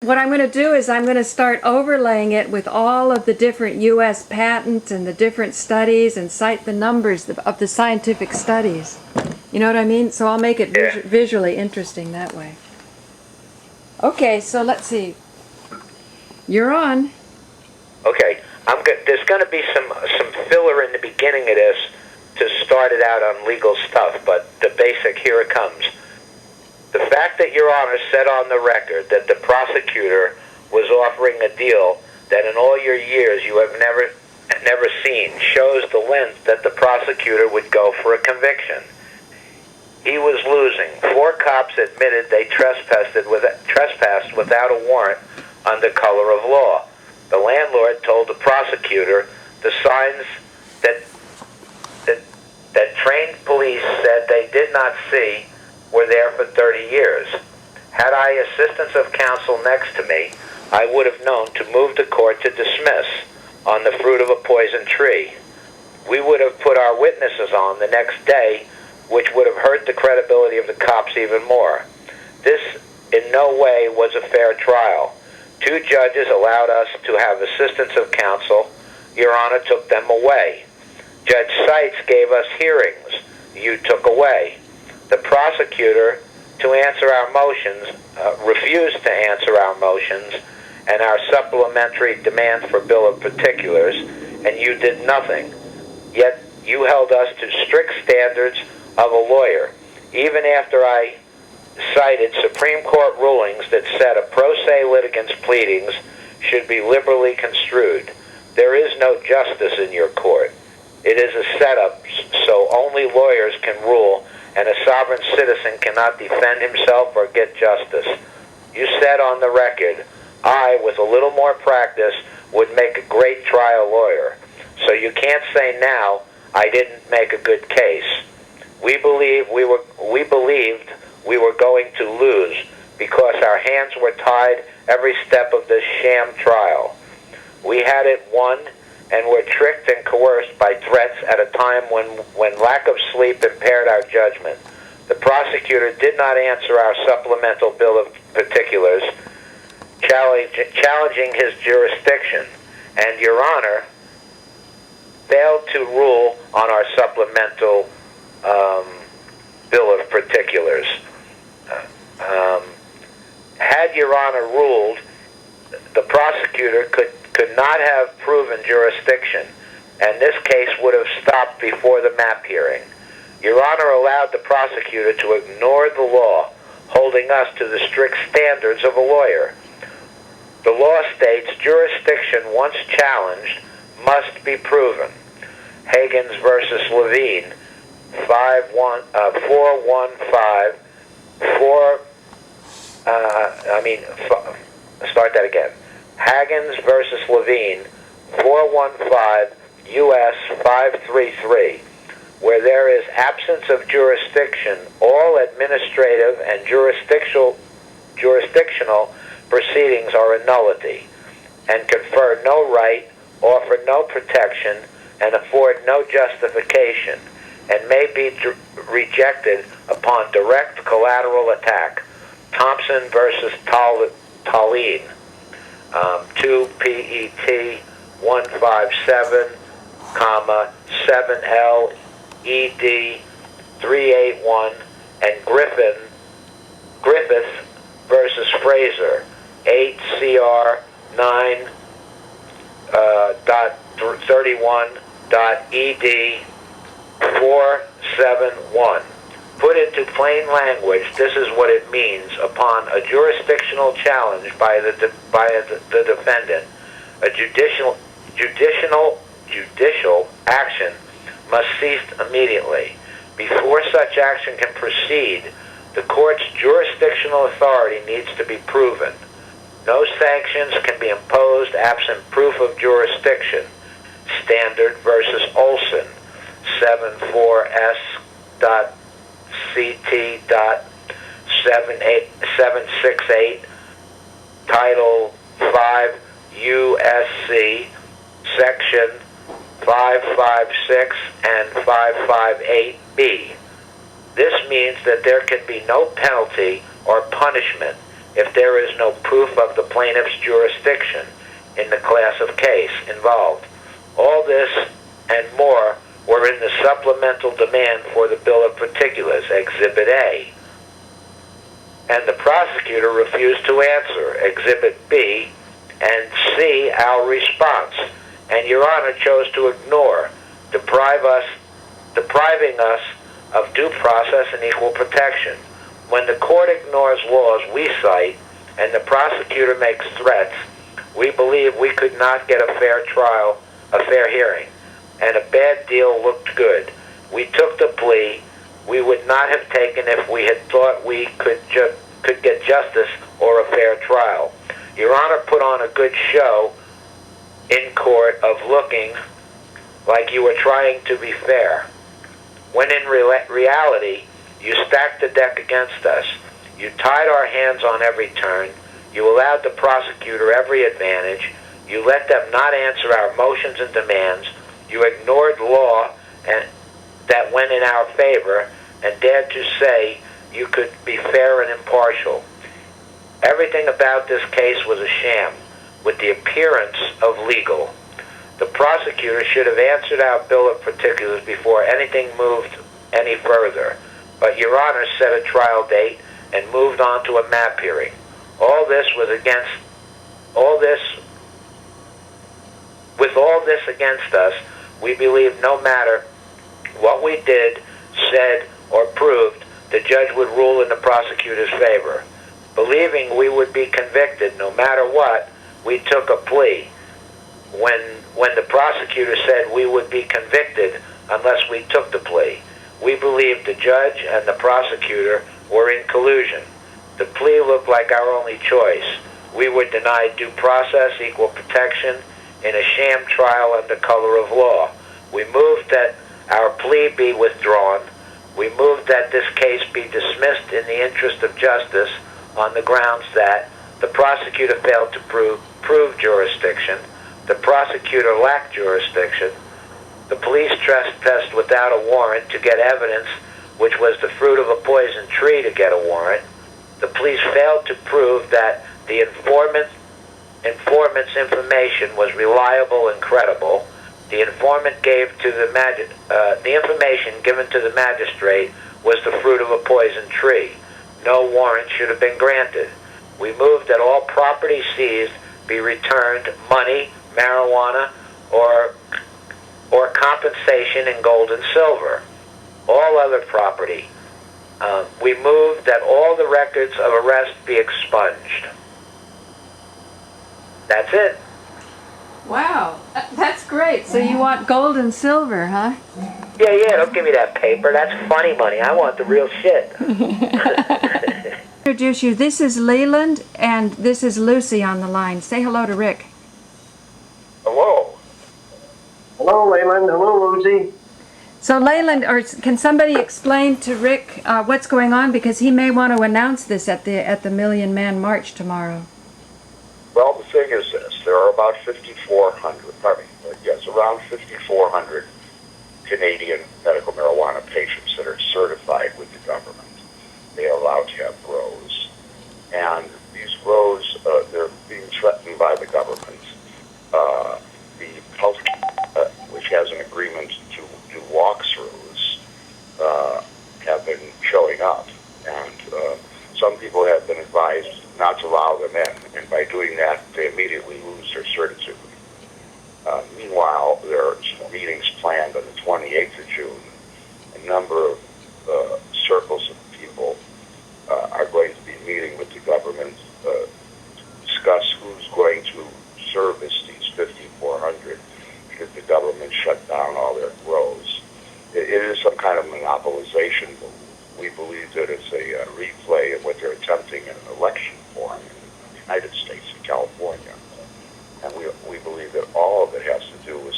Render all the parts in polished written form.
What I'm going to do is I'm going to start overlaying it with all of the different U.S. patents and the different studies and cite the numbers of the scientific studies. You know what I mean? So I'll make it visually interesting that way. Okay, so let's see. You're on. Okay, there's going to be some filler in the beginning of this to start it out on legal stuff, but the basic, here it comes. The fact that Your Honor said on the record that the prosecutor was offering a deal that in all your years you have never seen shows the length that the prosecutor would go for a conviction. He was losing. 4 cops admitted they trespassed without a warrant under color of law. The landlord told the prosecutor the signs that trained police said they did not see were there for 30 years. Had I assistance of counsel next to me, I would have known to move the court to dismiss on the fruit of a poison tree. We would have put our witnesses on the next day, which would have hurt the credibility of the cops even more. This in no way was a fair trial. 2 judges allowed us to have assistance of counsel. Your Honor took them away. Judge Seitz gave us hearings. You took away. The prosecutor, to answer our motions, refused to answer our motions and our supplementary demand for bill of particulars, and you did nothing. Yet you held us to strict standards of a lawyer, even after I cited Supreme Court rulings that said a pro se litigant's pleadings should be liberally construed. There is no justice in your court. It is a setup so only lawyers can rule, and a sovereign citizen cannot defend himself or get justice. You said on the record, I, with a little more practice, would make a great trial lawyer. So you can't say now, I didn't make a good case. We believed we were going to lose because our hands were tied every step of this sham trial. We had it won and were tricked and coerced by threats at a time when lack of sleep impaired our judgment. The prosecutor did not answer our supplemental bill of particulars, challenging his jurisdiction, and Your Honor failed to rule on our supplemental bill of particulars. Had Your Honor ruled, the prosecutor could not have proven jurisdiction, and this case would have stopped before the map hearing. Your Honor allowed the prosecutor to ignore the law, holding us to the strict standards of a lawyer. The law states jurisdiction, once challenged, must be proven. Higgins versus Levine, 415. Start that again. Higgins versus Levine, 415 U.S. 533. Where there is absence of jurisdiction, all administrative and jurisdictional proceedings are a nullity and confer no right, offer no protection, and afford no justification, and may be rejected upon direct collateral attack. Thompson versus Tallene, 2 PET 157, 7L ED 381, and Griffith versus Fraser, 8 CR 9.31.ED 471. Put into plain language, this is what it means upon a jurisdictional challenge by the defendant. A judicial action must cease immediately. Before such action can proceed, the court's jurisdictional authority needs to be proven. No sanctions can be imposed absent proof of jurisdiction. Standard versus Olson, 74S.CT.768, Title 5 USC, Section 556 and 558B. This means that there can be no penalty or punishment if there is no proof of the plaintiff's jurisdiction in the class of case involved. All this and more were in the supplemental demand for the Bill of Particulars, Exhibit A. And the prosecutor refused to answer, Exhibit B, and C, our response. And Your Honor chose to ignore, depriving us of due process and equal protection. When the court ignores laws we cite and the prosecutor makes threats, we believe we could not get a fair trial, a fair hearing, and a bad deal looked good. We took the plea we would not have taken if we had thought we could get justice or a fair trial. Your Honor put on a good show in court of looking like you were trying to be fair, when in reality, you stacked the deck against us. You tied our hands on every turn. You allowed the prosecutor every advantage. You let them not answer our motions and demands. You ignored law that went in our favor and dared to say you could be fair and impartial. Everything about this case was a sham, with the appearance of legal. The prosecutor should have answered our Bill of Particulars before anything moved any further. But Your Honor set a trial date and moved on to a map hearing. With all this against us, we believe no matter what we did, said, or proved, the judge would rule in the prosecutor's favor. Believing we would be convicted no matter what, we took a plea. When the prosecutor said we would be convicted unless we took the plea, we believed the judge and the prosecutor were in collusion. The plea looked like our only choice. We were denied due process, equal protection, in a sham trial under color of law. We moved that our plea be withdrawn. We moved that this case be dismissed in the interest of justice on the grounds that the prosecutor failed to prove jurisdiction, the prosecutor lacked jurisdiction, the police trespassed without a warrant to get evidence which was the fruit of a poison tree to get a warrant, the police failed to prove that the informant's information was reliable and credible. The information given to the magistrate was the fruit of a poison tree. No warrant should have been granted. We moved that all property seized be returned, money, marijuana, or compensation in gold and silver. All other property. We moved that all the records of arrest be expunged. That's it. Wow, that's great. So you want gold and silver, huh? Yeah, don't give me that paper. That's funny money. I want the real shit. Introduce you. This is Leland, and this is Lucy on the line. Say hello to Rick. Hello. Hello, Leland. Hello, Lucy. So Leland, or can somebody explain to Rick what's going on, because he may want to announce this at the Million Man March tomorrow. Well, the thing is this: there are about 5,400, around 5,400 Canadian medical marijuana patients that are certified with the government. They are allowed to have grows, and these grows, they're being threatened by the government. The health, which has an agreement to do walkthroughs, have been showing up, and some people have been advised not to allow them in, and by doing that, they immediately lose their certitude. Meanwhile, there are some meetings planned on the 28th of June. A number of circles of people are going to be meeting with the government to discuss who's going to service these 5,400 because the government shut down all their grows. It is some kind of monopolization. We believe that it's a replay of what they're attempting in an election form in the United States and California. And we believe that all of it has to do with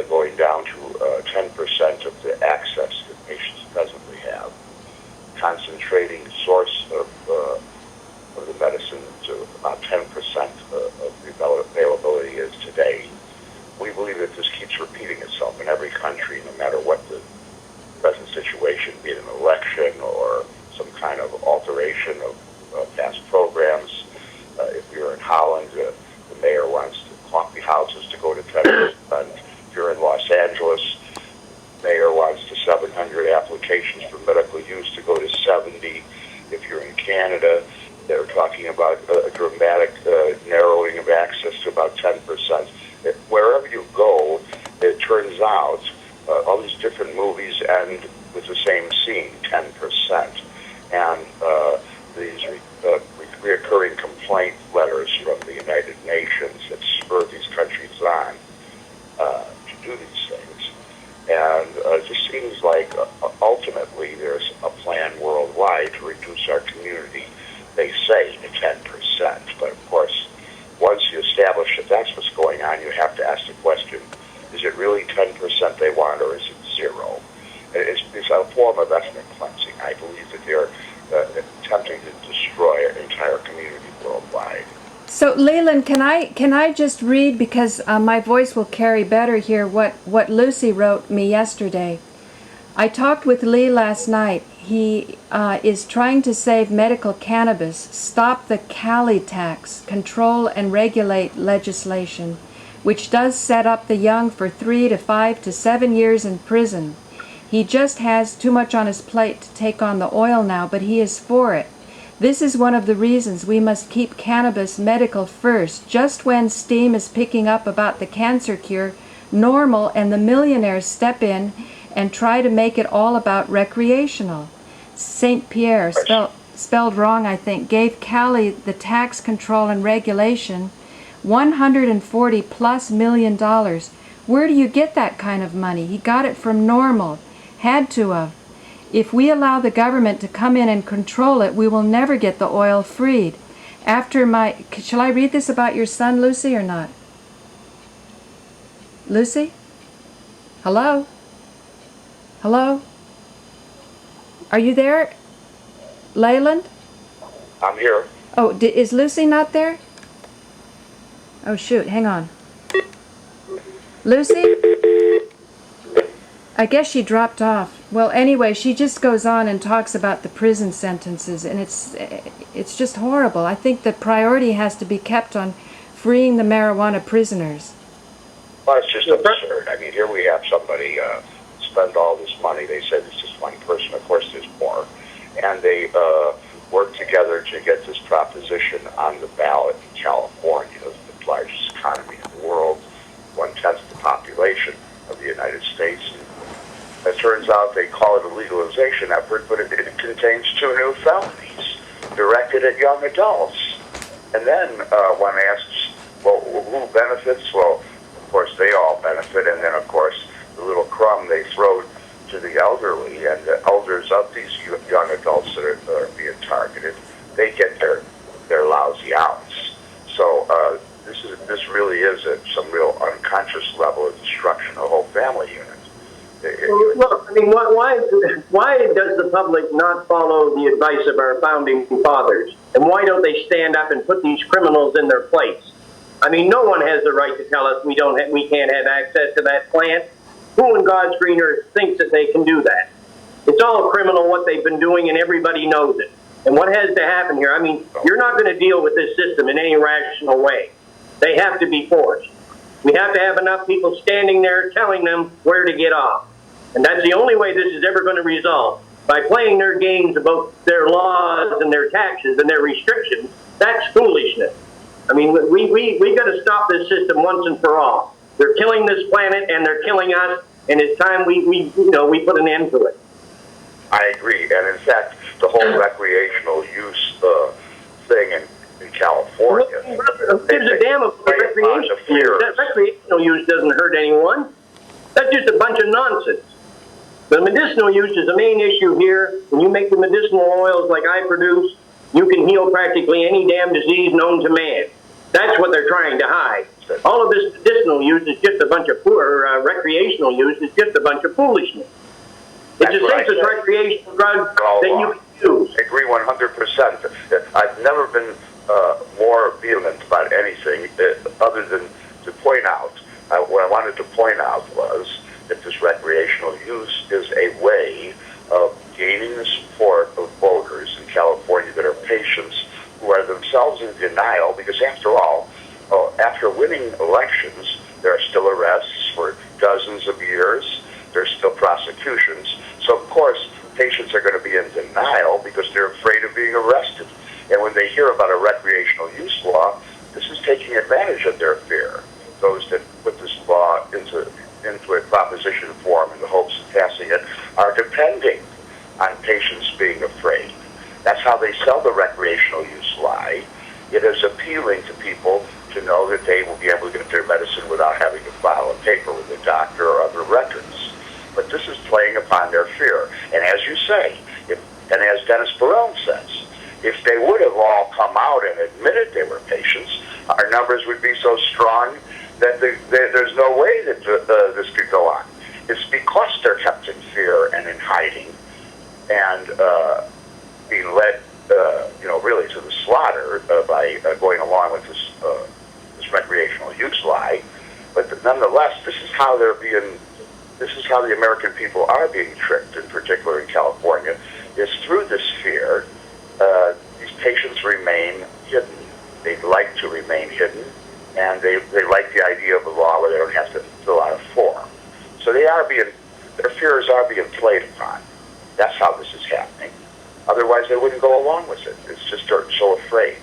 going down to 10% of the access that patients presently have, concentrating the source of the medicine to about 10% of the availability is today. We believe that this keeps repeating itself in every country, no matter what the present situation, be it an election or some kind of alteration of past programs. Holland, the mayor wants the coffee houses to go to 10%. If you're in Los Angeles, the mayor wants the 700 applications for medical use to go to 70. If you're in Canada, they're talking about a dramatic narrowing of access to about 10%. Wherever you go, it turns out all these different movies end with the same scene, 10%. And these reoccurring complaint letters from the United Nations that spur these countries on to do these things. And it just seems like ultimately there's a plan worldwide to reduce our community, they say, to 10%. But of course, once you establish that that's what's going on, you have to ask the question, is it really 10% they want, or is it zero? It's a form of ethnic cleansing. I believe that they're attempting to destroy an entire community worldwide. So Leland, can I just read, because my voice will carry better here, what Lucy wrote me yesterday. I talked with Lee last night. He is trying to save medical cannabis, stop the Cali tax, control and regulate legislation, which does set up the young for 3 to 5 to 7 years in prison. He just has too much on his plate to take on the oil now, but he is for it. This is one of the reasons we must keep cannabis medical first. Just when steam is picking up about the cancer cure, NORML and the millionaires step in and try to make it all about recreational. St. Pierre, spelled wrong I think, gave Cali the tax control and regulation $140+ million. Where do you get that kind of money? He got it from NORML. Had to have. If we allow the government to come in and control it, we will never get the oil freed. Shall I read this about your son, Lucy, or not? Lucy? Hello? Hello? Are you there? Leland? I'm here. Oh, is Lucy not there? Oh, shoot, hang on. Lucy? I guess she dropped off. Well, anyway, she just goes on and talks about the prison sentences, and it's just horrible. I think the priority has to be kept on freeing the marijuana prisoners. Well, it's just absurd. I mean, here we have somebody spend all this money. They said it's just one person. Of course, there's more. And they work together to get this proposition on the ballot in California, the largest economy in the world, 1/10 the population of the United States. It turns out they call it a legalization effort, but it contains 2 new felonies directed at young adults. And then one asks, well, who benefits? Well, of course, they all benefit. And then, of course, the little crumb they throw to the elderly, and the elders of these young adults that are being targeted, they get their lousy outs. So this really is at some real unconscious level of destruction of the whole family unit. Look, I mean, why does the public not follow the advice of our founding fathers? And why don't they stand up and put these criminals in their place? I mean, no one has the right to tell us we can't have access to that plant. Who in God's green earth thinks that they can do that? It's all criminal what they've been doing, and everybody knows it. And what has to happen here? I mean, you're not going to deal with this system in any rational way. They have to be forced. We have to have enough people standing there telling them where to get off. And that's the only way this is ever going to resolve. By playing their games about their laws and their taxes and their restrictions, that's foolishness. I mean, we got to stop this system once and for all. They're killing this planet and they're killing us, and it's time we put an end to it. I agree. And in fact, the whole recreational use thing in California. Who gives a damn about recreational use? That recreational use doesn't hurt anyone. That's just a bunch of nonsense. The medicinal use is the main issue here. When you make the medicinal oils like I produce, you can heal practically any damn disease known to man. That's what they're trying to hide. All of this medicinal use is just a bunch of recreational use is just a bunch of foolishness. It's the safest recreational drug that you can use. I agree 100%. I've never been more vehement about anything other than to point out. What I wanted to point out was that this recreational use is a way of gaining the support of voters in California that are patients who are themselves in denial, because after all, coming elections, there are still arrests for dozens of years. There's still prosecutions. So, of course, patients are going to be in denial because they're afraid of being arrested. And when they hear about a recreational use law, this is taking advantage of their fear. Those that put this law into a proposition form in the hopes of passing it are depending on patients being afraid. That's how they sell the recreational use lie. It is appealing to people to know that they will be able to get their medicine without having to file a paper with a doctor or other records. But this is playing upon their fear. And as you say, and as Dennis Barone says, if they would have all come out and admitted they were patients, our numbers would be so strong that there's no way that this could go on. It's because they're kept in fear and in hiding and being led, really to the slaughter by going along with this recreational use lie. But nonetheless, this is how the American people are being tricked, in particular in California, is through this fear. These patients remain hidden. They'd like to remain hidden, and they like the idea of a law where they don't have to fill out a form. So their fears are being played upon. That's how this is happening. Otherwise, they wouldn't go along with it. It's just they're so afraid.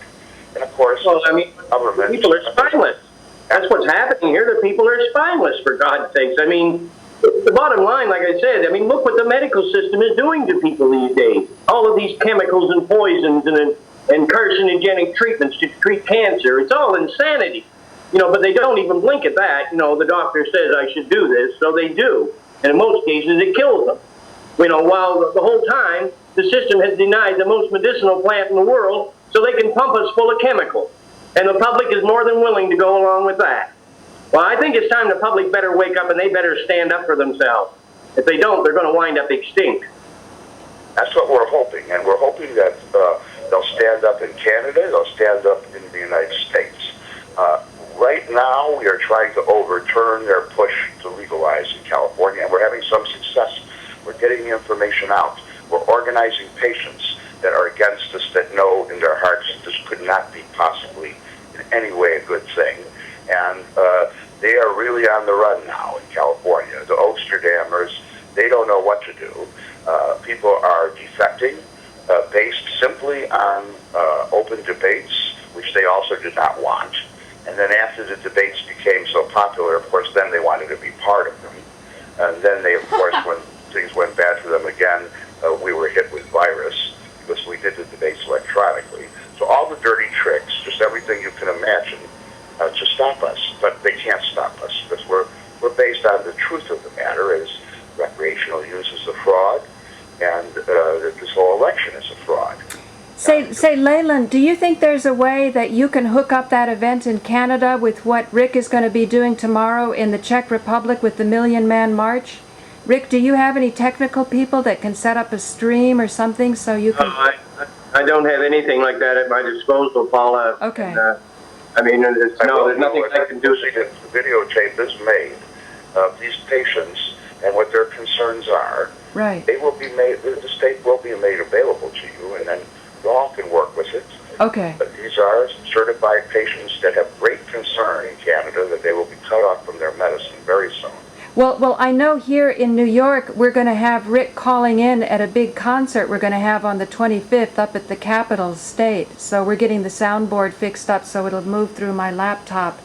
And of course, government, people are spineless. That's what's happening here. The people are spineless, for God's sakes. I mean, the bottom line, like I said, look what the medical system is doing to people these days. All of these chemicals and poisons and carcinogenic treatments to treat cancer. It's all insanity. But they don't even blink at that. The doctor says I should do this, so they do. And in most cases, it kills them. While the whole time, the system has denied the most medicinal plant in the world so they can pump us full of chemicals. And the public is more than willing to go along with that. Well, I think it's time the public better wake up and they better stand up for themselves. If they don't, they're going to wind up extinct. That's what we're hoping. And we're hoping that they'll stand up in Canada, they'll stand up in the United States. Right now, we are trying to overturn their push to legalize in California, and we're having some success. We're getting the information out. We're organizing patients that are against us, that know in their hearts this could not be possibly in any way a good thing. And they are really on the run now in California. The Oaksterdammers, they don't know what to do. People are defecting based simply on open debates, which they also did not want. And then after the debates became so popular, of course, then they wanted to be part of them. And then they, of course, when things went bad for them again, we were hit with virus because we did the debates electronically. So all the dirty tricks, just everything you can imagine, to stop us. But they can't stop us because we're based on the truth of the matter is recreational use is a fraud, and that this whole election is a fraud. Say, Leland, do you think there's a way that you can hook up that event in Canada with what Rick is going to be doing tomorrow in the Czech Republic with the Million Man March? Rick, do you have any technical people that can set up a stream or something so you can... I don't have anything like that at my disposal, Paula. Okay. There's nothing I can do. The videotape is made of these patients and what their concerns are. Right. They will be made. The state will be made available to you, and then you all can work with it. Okay. But these are certified patients that have great concern in Canada that they will be cut off from their medicine very soon. Well, I know here in New York we're going to have Rick calling in at a big concert we're going to have on the 25th up at the Capitol State. So we're getting the soundboard fixed up so it'll move through my laptop,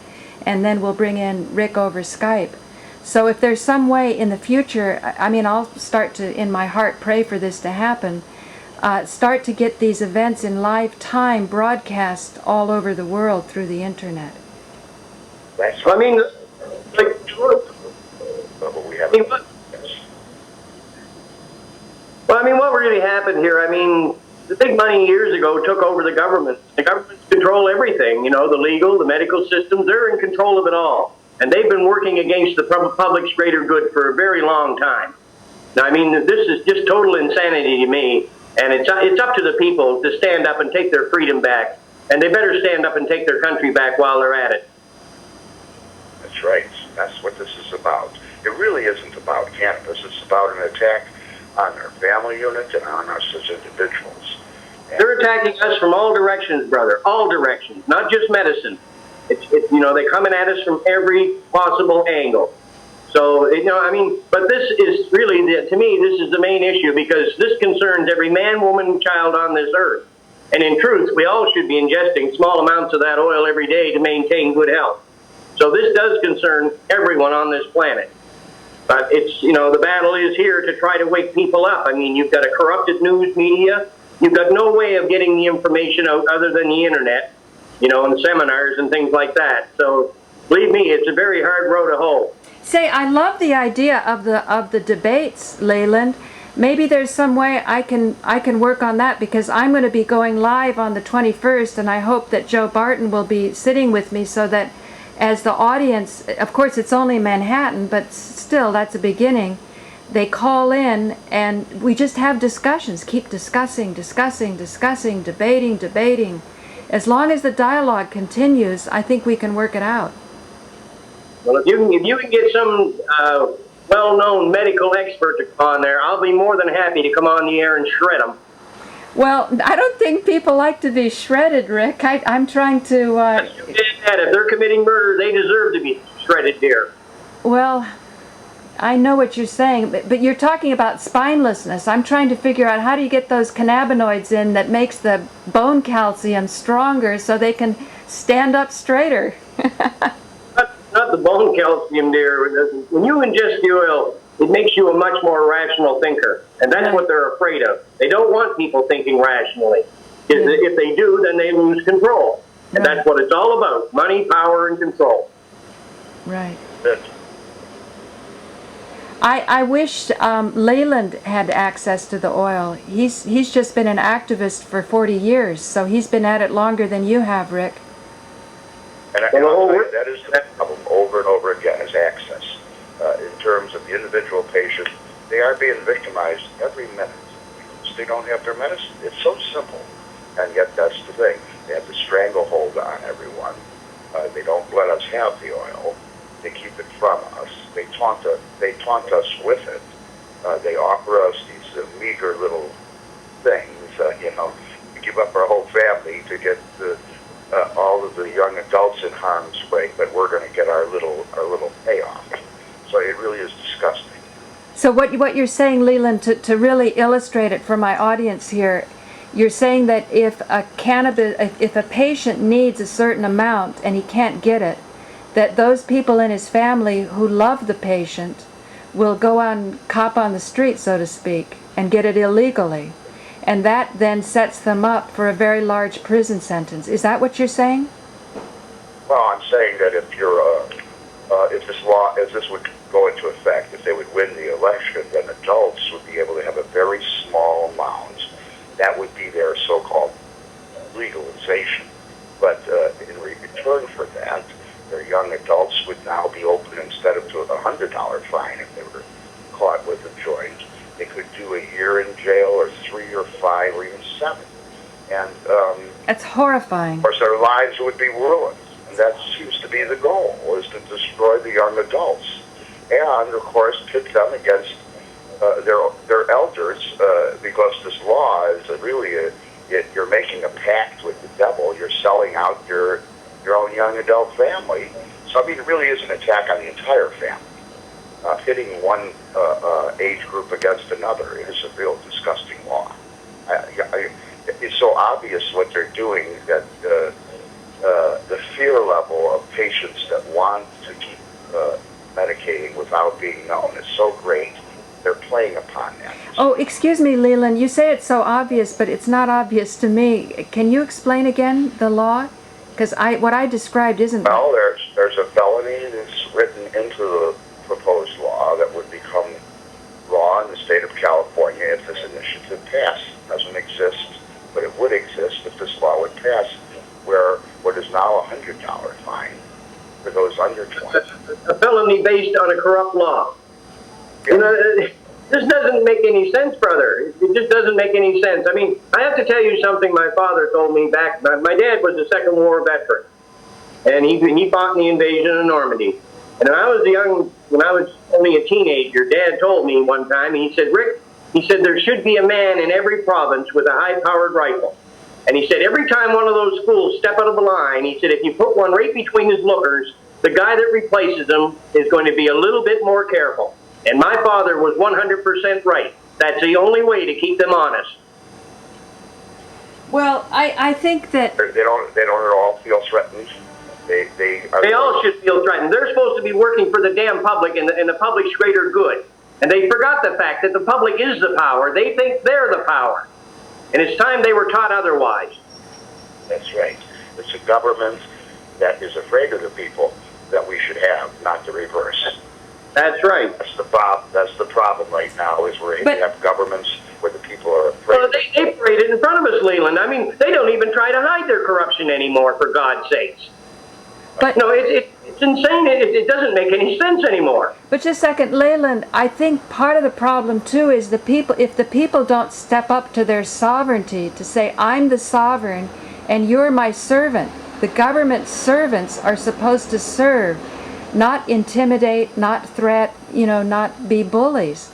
and then we'll bring in Rick over Skype. So if there's some way in the future, I'll start to, in my heart, pray for this to happen, start to get these events in live time broadcast all over the world through the internet. That's What really happened here, the big money years ago took over the government. The governments control everything, the legal, the medical systems, they're in control of it all. And they've been working against the public's greater good for a very long time. Now, this is just total insanity to me, and it's up to the people to stand up and take their freedom back. And they better stand up and take their country back while they're at it. That's right. That's what this is about. It really isn't about cannabis. It's about an attack on our family unit and on us as individuals. They're attacking us from all directions, brother. All directions, not just medicine. It's they're coming at us from every possible angle. So, I mean, but this is really, to me, this is the main issue, because this concerns every man, woman, and child on this earth. And in truth, we all should be ingesting small amounts of that oil every day to maintain good health. So this does concern everyone on this planet. But it's, the battle is here to try to wake people up. I mean, you've got a corrupted news media. You've got no way of getting the information out other than the internet, and seminars and things like that. So believe me, it's a very hard road to hoe. Say, I love the idea of the debates, Leland. Maybe there's some way I can work on that, because I'm going to be going live on the 21st, and I hope that Joe Barton will be sitting with me, so that as the audience, of course it's only Manhattan, but still that's a beginning, they call in and we just have discussions, keep discussing, debating. As long as the dialogue continues, I think we can work it out. Well, if you can get some well-known medical expert to come on there, I'll be more than happy to come on the air and shred them. Well, I don't think people like to be shredded, Rick. I'm trying to... If they're committing murder, they deserve to be shredded, dear. Well, I know what you're saying, but you're talking about spinelessness. I'm trying to figure out, how do you get those cannabinoids in that makes the bone calcium stronger so they can stand up straighter? Not the bone calcium, dear. When you ingest the oil, it makes you a much more rational thinker. And that's what they're afraid of. They don't want people thinking rationally. If they do, then they lose control. And that's what it's all about: money, power, and control. Right. I wish Leland had access to the oil. He's just been an activist for 40 years, so he's been at it longer than you have, Rick. And I'll tell you, that is the problem over and over again, is access. In terms of the individual patient, they are being victimized every minute. They don't have their medicine. It's so simple, and yet that's the thing. They have the stranglehold on everyone. They don't let us have the oil. They keep it from us. They taunt us with it. They offer us these meager little things. We give up our whole family to get all of the young adults in harm's way, but we're going to get our little payoff. So it really is disgusting. So what you're saying, Leland, to really illustrate it for my audience here, you're saying that if a patient needs a certain amount and he can't get it, that those people in his family who love the patient will go on cop on the street, so to speak, and get it illegally. And that then sets them up for a very large prison sentence. Is that what you're saying? Well, I'm saying that if this would go into effect, if they would win the election, then adults would be able to have a very small amount. That would be their so-called legalization. But in return for that, their young adults would now be open, instead of to a $100 fine if they were caught with a joint. They could do a year in jail, or 3 or 5 or even 7. And that's horrifying. Of course, their lives would be ruined. And that seems to be the goal, is to destroy the young adults. And, of course, pit them against their elders, because this law is really you're making a pact with the devil. You're selling out your own young adult family. So, I mean, it really is an attack on the entire family. Pitting one age group against another is a real disgusting law. It's so obvious what they're doing that the fear level of patients that want to keep medicating without being known is so great. They're playing upon that. Oh, excuse me, Leland. You say it's so obvious, but it's not obvious to me. Can you explain again the law? Because what I described isn't... Well, there's a felony that's written into the proposed law that would become law in the state of California if this initiative passed. It doesn't exist, but it would exist if this law would pass, where what is now a $100 fine for those under 20. A felony based on a corrupt law. Yeah. This doesn't make any sense, brother. It just doesn't make any sense. I mean, I have to tell you something my father told me back. My dad was a Second War veteran, and he fought in the invasion of Normandy. And when I was only a teenager, Dad told me one time, he said, Rick, he said, there should be a man in every province with a high-powered rifle. And he said every time one of those schools step out of the line, he said if you put one right between his lookers, the guy that replaces them is going to be a little bit more careful. And my father was 100% right. That's the only way to keep them honest. Well, I think that They don't at all feel threatened. They all should feel threatened. They're supposed to be working for the damn public and the public's greater good. And they forgot the fact that the public is the power. They think they're the power. And it's time they were taught otherwise. That's right. It's a government that is afraid of the people that we should have, not the reverse. That's right. That's the problem right now, is we have governments where the people are afraid. Well, they parade it in front of us, Leland. I mean, they don't even try to hide their corruption anymore, for God's sakes. But no, it's insane. It doesn't make any sense anymore. But just a second, Leland, I think part of the problem too is the people. If the people don't step up to their sovereignty to say, I'm the sovereign and you're my servant. The government servants are supposed to serve, not intimidate, not threat, not be bullies.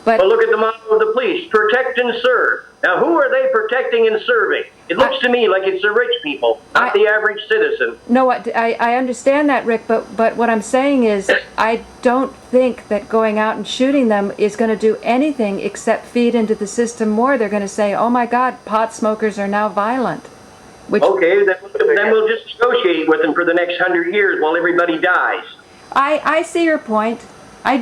But look at the motto of the police, protect and serve. Now, who are they protecting and serving? It looks to me like it's the rich people, not the average citizen. No, I understand that, Rick, but what I'm saying is I don't think that going out and shooting them is going to do anything except feed into the system more. They're going to say, oh my God, pot smokers are now violent. Okay, then we'll just negotiate with them for the next 100 years while everybody dies. I see your point. I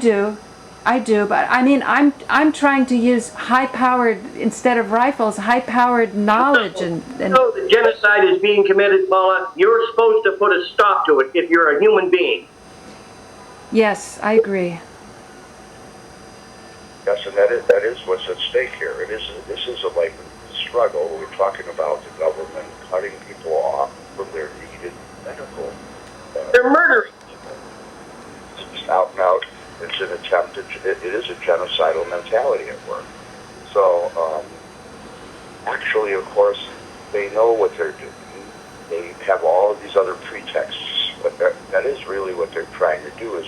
do, but I mean, I'm trying to use high-powered, instead of rifles, high-powered knowledge and know that genocide is being committed, Paula. You're supposed to put a stop to it if you're a human being. Yes, I agree. Yes, and that is what's at stake here. This is a life struggle. We're talking about the government cutting people off from their needed medical. They're murdering people. It's out and out. It's an attempt. It is a genocidal mentality at work. So, actually, of course, they know what they're doing. They have all of these other pretexts. But that is really what they're trying to do, is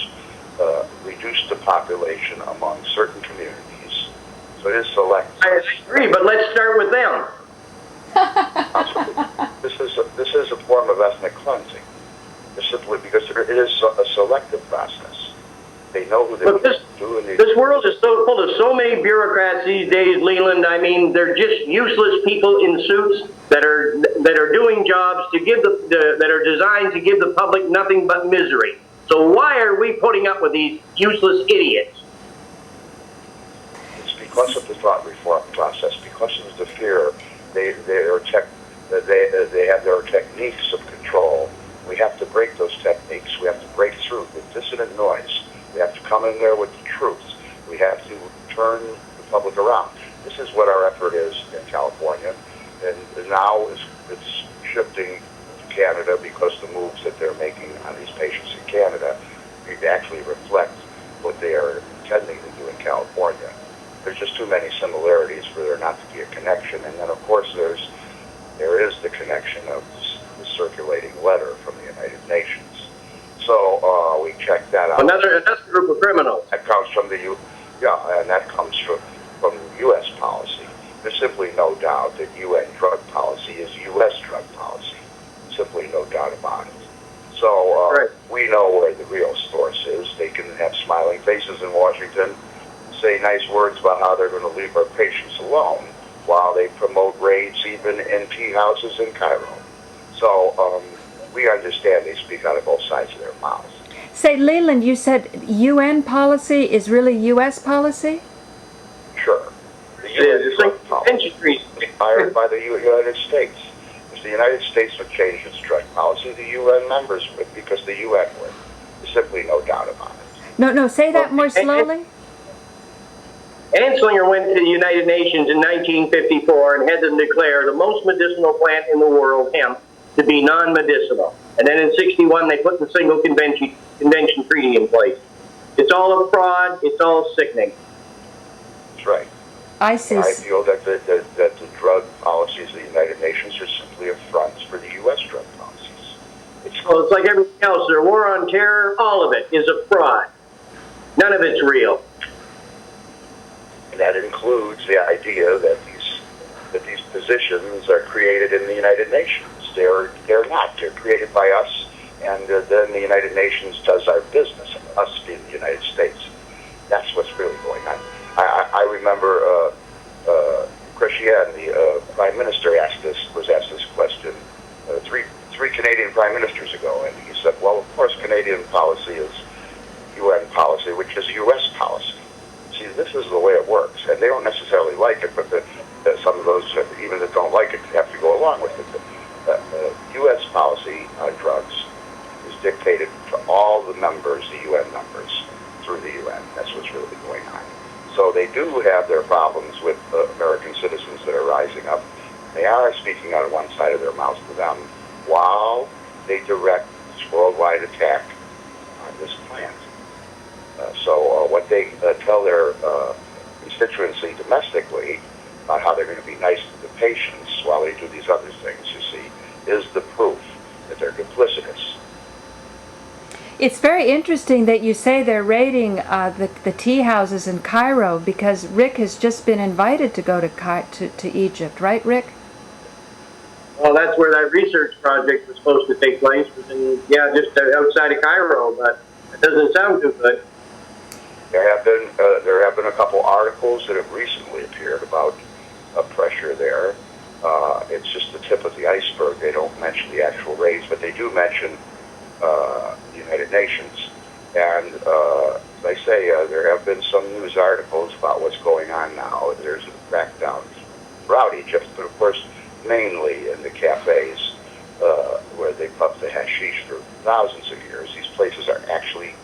reduce the population among certain communities. So it is select. I agree, but let's start with them. This is a form of ethnic cleansing. Simply because it is a selective process. They know who they're doing. This world is so full of so many bureaucrats these days, Leland. I mean, they're just useless people in suits that are doing jobs to give that are designed to give the public nothing but misery. So why are we putting up with these useless idiots? It's because of the thought reform process, because of the fear. They have their techniques of control. We have to break those techniques. We have to break through the dissonant noise. We have to come in there with the truth. We have to turn the public around. This is what our effort is in California, and now it's shifting to Canada, because the moves that they're making on these patients in Canada actually reflect what they are intending to do in California. There's just too many similarities for there not to be a connection. And then, of course, there is the connection of the circulating letter from the United Nations. So we checked that out. Another group of criminals. That comes from and that comes from U.S. policy. There's simply no doubt that UN drug policy is U.S. drug policy. Simply no doubt about it. So we know where the real source is. They can have smiling faces in Washington, say nice words about how they're going to leave our patients alone, while they promote raids even in tea houses in Cairo. So we understand they speak out of both sides of their mouths. Say, Leland, you said UN policy is really U.S. policy? Sure. The U.S. drug policy is inspired by the United States. If the United States would change its drug policy, the UN members would, because the UN would. There's simply no doubt about it. No, say that more slowly. Anslinger went to the United Nations in 1954 and had them declare the most medicinal plant in the world, hemp, to be non-medicinal. And then in 61, they put the single convention treaty in place. It's all a fraud. It's all sickening. That's right. I see. I feel that the drug policies of the United Nations are simply affronts for the U.S. drug policies. It's like everything else. Their war on terror, all of it is a fraud. None of it's real. And that includes the idea that these that these positions are created in the United Nations. They're not. They're created by us, and then the United Nations does our business, us being the United States. That's what's really going on. I remember Christian, the Prime Minister, was asked this question three Canadian Prime Ministers ago, and he said, well, of course, Canadian policy is UN policy, which is U.S. policy. See, this is the way it works, and they don't necessarily like it, but some of those, even that don't like it, have to go along with it. U.S. policy on drugs is dictated to all the members, the UN members, through the UN. That's what's really going on. So they do have their problems with American citizens that are rising up. They are speaking out of one side of their mouth to them while they direct this worldwide attack on this plant. So what they tell their constituency domestically about how they're going to be nice to the patients while they do these other things, you see, is the proof that they're duplicitous. It's very interesting that you say they're raiding the tea houses in Cairo, because Rick has just been invited to go to Egypt, right, Rick? Well, that's where that research project was supposed to take place, just outside of Cairo, but it doesn't sound too good. There have been a couple articles that have recently appeared about pressure there. It's just the tip of the iceberg. They don't mention the actual raids, but they do mention the United Nations. And as I say, there have been some news articles about what's going on now. There's a crackdown throughout Egypt, but of course, mainly in the cafes where they puff the hashish for thousands of years. These places are actually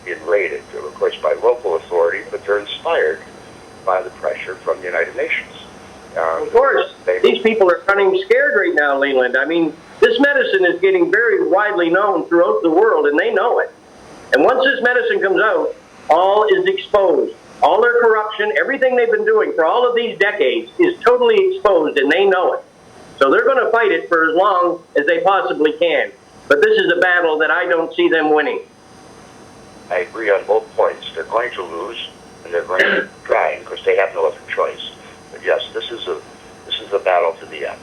being raided, of course, by local authority, but they're inspired by the pressure from the United Nations. Of course, these people are running scared right now, Leland. I mean, this medicine is getting very widely known throughout the world, and they know it. And once this medicine comes out, all is exposed. All their corruption, everything they've been doing for all of these decades is totally exposed, and they know it. So they're going to fight it for as long as they possibly can. But this is a battle that I don't see them winning. I agree on both points. They're going to lose, and they're going to try, because they have no other choice. But yes, this is a battle to the end.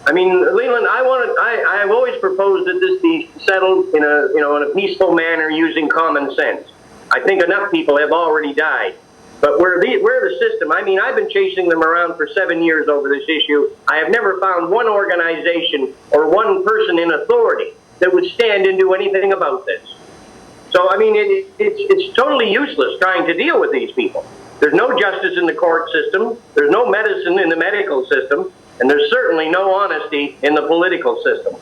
I mean, Leland, I've always proposed that this be settled in a peaceful manner using common sense. I think enough people have already died. But where the system, I mean, I've been chasing them around for 7 years over this issue. I have never found one organization or one person in authority that would stand and do anything about this. So, I mean, it's totally useless trying to deal with these people. There's no justice in the court system. There's no medicine in the medical system. And there's certainly no honesty in the political system.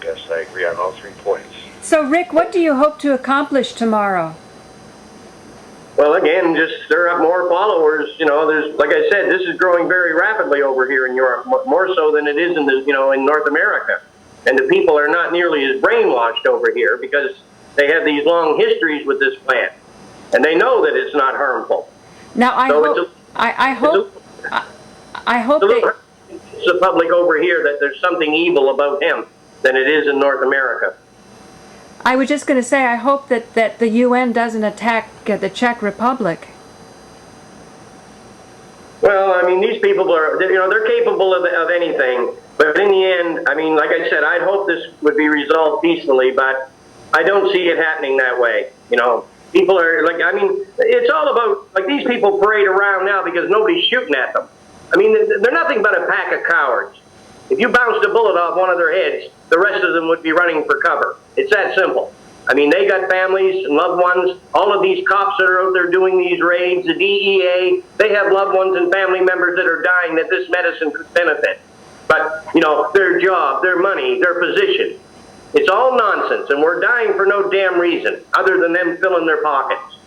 Yes, I agree on all 3 points. So, Rick, what do you hope to accomplish tomorrow? Well, again, just stir up more followers. You know, there's, like I said, this is growing very rapidly over here in Europe, more so than it is in in North America. And the people are not nearly as brainwashed over here because they have these long histories with this plant, and they know that it's not harmful. Now, I hope it's the public over here that there's something evil about hemp than it is in North America. I was just going to say, I hope that the UN doesn't attack the Czech Republic. Well, I mean, these people are, they're capable of anything. But in the end, I mean, like I said, I'd hope this would be resolved peacefully, but I don't see it happening that way. People are like, I mean, it's all about, like, these people parade around now because nobody's shooting at them. I mean, they're nothing but a pack of cowards. If you bounced a bullet off one of their heads, the rest of them would be running for cover. It's that simple. I mean, they got families and loved ones. All of these cops that are out there doing these raids, the DEA, they have loved ones and family members that are dying that this medicine could benefit. But, their job, their money, their position, it's all nonsense, and we're dying for no damn reason other than them filling their pockets.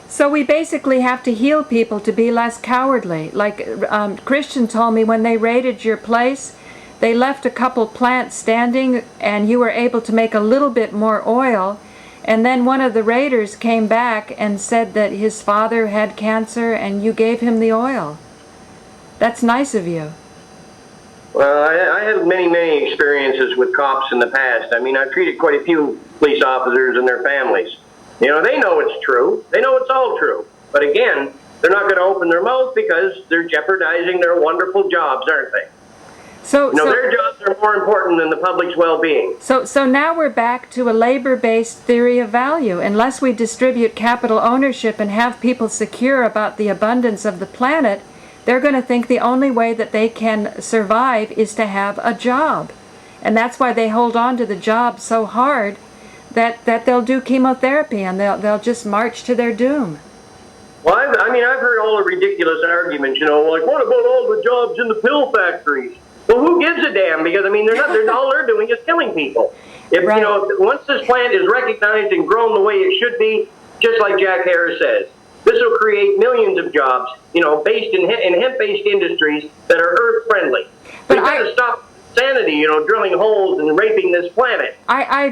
So we basically have to heal people to be less cowardly. Like Christian told me, when they raided your place, they left a couple plants standing, and you were able to make a little bit more oil. And then one of the raiders came back and said that his father had cancer, and you gave him the oil. That's nice of you. Well, I have many experiences with cops in the past. I mean, I've treated quite a few police officers and their families. They know it's true. They know it's all true. But again, they're not going to open their mouth because they're jeopardizing their wonderful jobs, aren't they? So, their jobs are more important than the public's well-being. So now we're back to a labor-based theory of value. Unless we distribute capital ownership and have people secure about the abundance of the planet, they're going to think the only way that they can survive is to have a job. And that's why they hold on to the job so hard that they'll do chemotherapy and they'll just march to their doom. Well, I've heard all the ridiculous arguments, like, what about all the jobs in the pill factories? Well, who gives a damn? Because, all they're doing is killing people. If, right. Once this plant is recognized and grown the way it should be, just like Jack Harris says, this will create millions of jobs, based in hemp-based industries that are earth-friendly. We've got to stop insanity, drilling holes and raping this planet. I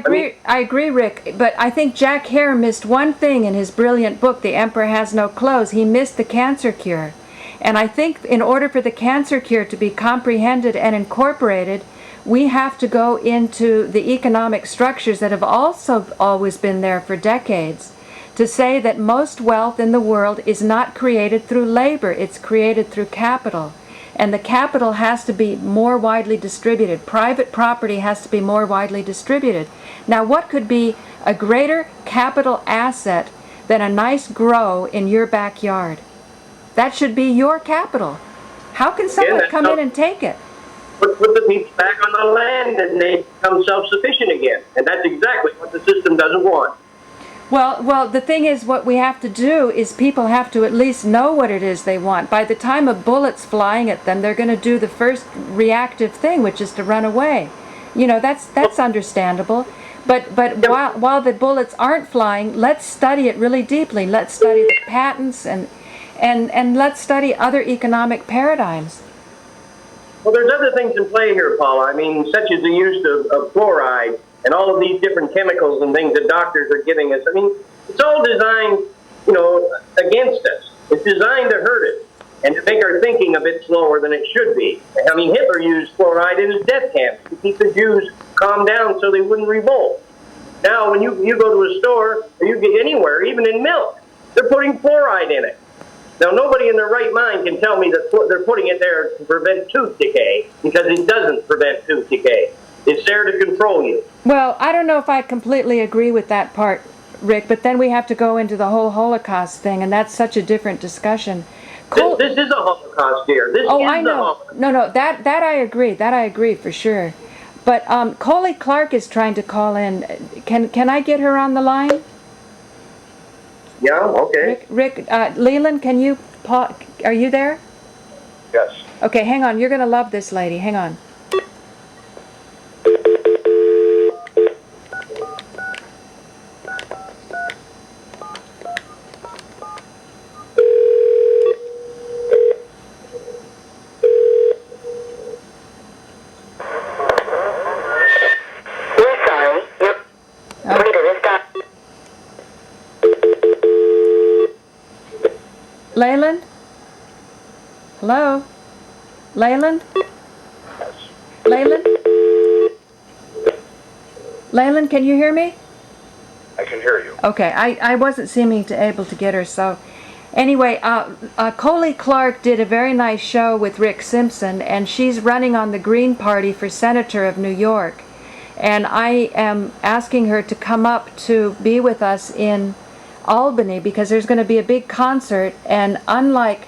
agree, Rick, but I think Jack Hare missed one thing in his brilliant book, The Emperor Has No Clothes. He missed the cancer cure. And I think in order for the cancer cure to be comprehended and incorporated, we have to go into the economic structures that have also always been there for decades to say that most wealth in the world is not created through labor, it's created through capital. And the capital has to be more widely distributed. Private property has to be more widely distributed. Now, what could be a greater capital asset than a nice grow in your backyard? That should be your capital. How can someone come in and take it? Put the people back on the land and they become self-sufficient again. And that's exactly what the system doesn't want. Well, the thing is, what we have to do is people have to at least know what it is they want. By the time a bullet's flying at them, they're going to do the first reactive thing, which is to run away. That's understandable. But while the bullets aren't flying, let's study it really deeply. Let's study the patents and let's study other economic paradigms. Well, there's other things in play here, Paula. Such as the use of fluoride and all of these different chemicals and things that doctors are giving us. It's all designed, against us. It's designed to hurt us and to make our thinking a bit slower than it should be. Hitler used fluoride in his death camps to keep the Jews calmed down so they wouldn't revolt. Now, when you go to a store or you get anywhere, even in milk, they're putting fluoride in it. Now, nobody in their right mind can tell me that they're putting it there to prevent tooth decay, because it doesn't prevent tooth decay. It's there to control you. Well, I don't know if I completely agree with that part, Rick, but then we have to go into the whole Holocaust thing, and that's such a different discussion. This is a Holocaust, dear. This is I know. The Holocaust. No, that I agree. That I agree for sure. But Coley Clark is trying to call in. Can I get her on the line? Yeah, okay. Rick, Leland, can you are you there? Yes. Okay, hang on. You're going to love this lady. Hang on. Leland? Hello? Leland? Leland? Leland, can you hear me? I can hear you. Okay, I wasn't seeming to able to get her, so anyway, Coley Clark did a very nice show with Rick Simpson, and she's running on the Green Party for Senator of New York. And I am asking her to come up to be with us in Albany, because there's going to be a big concert, and unlike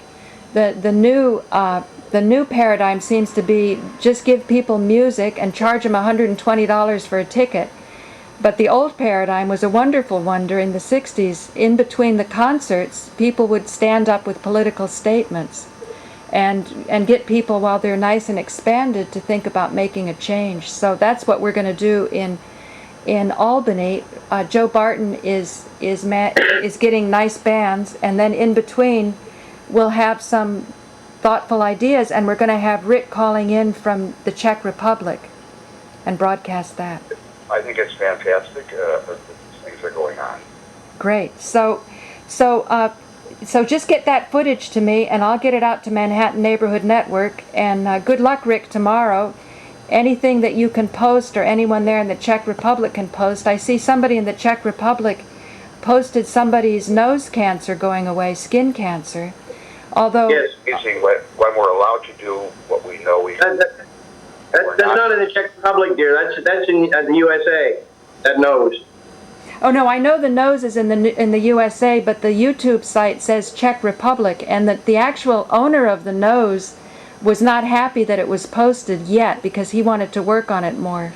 the new paradigm seems to be just give people music and charge them $120 for a ticket, but the old paradigm was a wonderful one during the 60s. In between the concerts, people would stand up with political statements and get people, while they're nice and expanded, to think about making a change. So that's what we're going to do in Albany. Joe Barton is getting nice bands, and then in between we'll have some thoughtful ideas, and we're going to have Rick calling in from the Czech Republic and broadcast that. I think it's fantastic that these things are going on. Great. So just get that footage to me, and I'll get it out to Manhattan Neighborhood Network. And good luck, Rick, tomorrow. Anything that you can post, or anyone there in the Czech Republic can post. I see somebody in the Czech Republic posted somebody's nose cancer going away, skin cancer. Although, Yes. Using when we're allowed to do what we know we That's not in the Czech Republic, dear. That's in the USA. That nose. oh no, I know the nose is in the USA, but the YouTube site says Czech Republic, and that the actual owner of the nose was not happy that it was posted yet because he wanted to work on it more.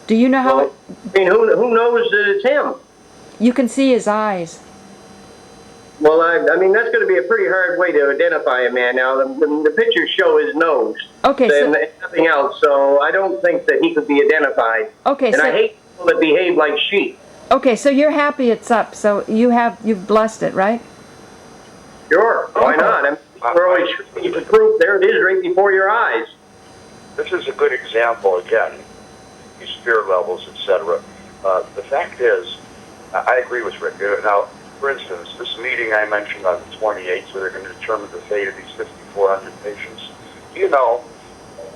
Do you know how Well, I mean, who knows that it's him? you can see his eyes? Well, I mean, that's going to be a pretty hard way to identify a man. Now, the pictures show his nose. Okay, so and nothing else. So I don't think that he could be identified. okay, And so I hate people that behave like sheep. okay, so you're happy it's up. So you've blessed it, right? Sure, why Okay. not? I mean, we're always shooting for proof. There it is, right before your eyes. This is a good example, again, these fear levels, etc. The fact is, I agree with Rick. Now, for instance, this meeting I mentioned on the 28th, where they're going to determine the fate of these 5,400 patients, you know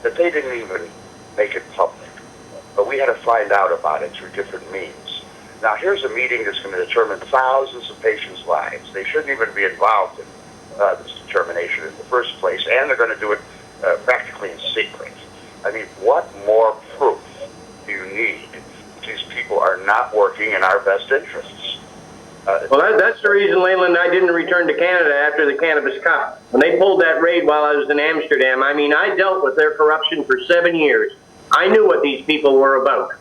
that they didn't even make it public. But we had to find out about it through different means. Now, here's a meeting that's going to determine thousands of patients' lives. They shouldn't even be involved in this determination in the first place, and they're going to do it practically in secret. I mean, what more proof do you need that these people are not working in our best interests? Well, that's the reason, Leland, I didn't return to Canada after the Cannabis Cup. When they pulled that raid while I was in Amsterdam, I mean, I dealt with their corruption for 7 years. I knew what these people were about.